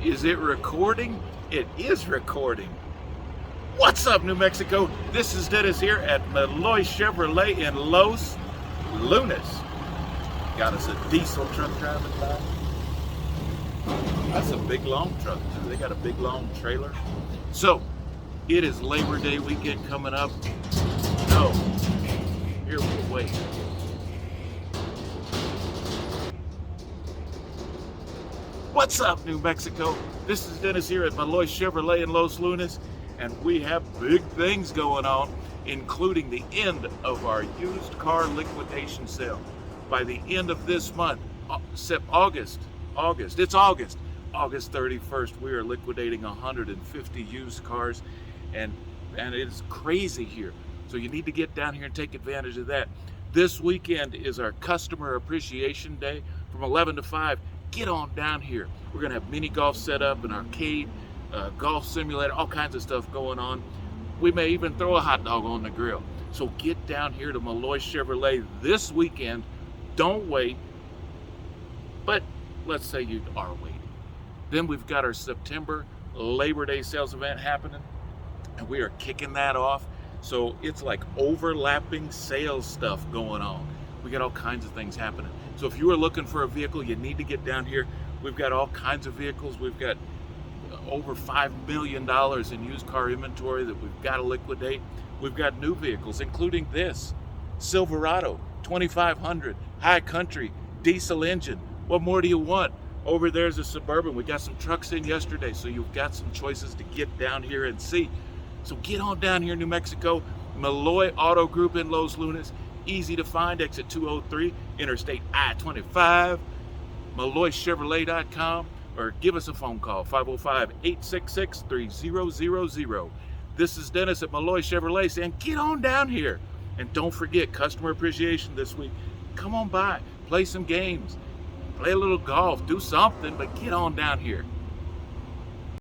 Is it recording? It is recording. What's up, New Mexico? This is Dennis here at Melloy Chevrolet in Los Lunas. Got us a diesel truck driving by. That's a big long truck too. They got a big long trailer. So, it is Labor Day weekend coming up. So, here we'll wait. What's up, New Mexico? This is Dennis here at Melloy Chevrolet in Los Lunas, and we have big things going on, including the end of our used car liquidation sale. By the end of this month, August 31st, we are liquidating 150 used cars, and it's crazy here. So you need to get down here and take advantage of that. This weekend is our Customer Appreciation Day from 11 to 5. Get on down here. We're gonna have mini golf set up, an arcade, golf simulator, all kinds of stuff going on. We may even throw a hot dog on the grill. So get down here to Melloy Chevrolet this weekend. Don't wait. But let's say you are waiting. Then we've got our September Labor Day sales event happening, and we are kicking that off. So it's like overlapping sales stuff going on. We got all kinds of things happening. So if you are looking for a vehicle, you need to get down here. We've got all kinds of vehicles. We've got over $5 million in used car inventory that we've got to liquidate. We've got new vehicles, including this Silverado 2500 high country diesel engine. What more do you want? Over there's a Suburban. We got some trucks in yesterday, so you've got some choices to get down here and see. So get on down here, New Mexico. Melloy Auto Group in Los Lunas. Easy to find, exit 203, Interstate I-25, MelloyChevrolet.com, or give us a phone call, 505-866-3000. This is Dennis at Melloy Chevrolet saying, get on down here. And don't forget, Customer Appreciation this week. Come on by, play some games, play a little golf, do something, but get on down here.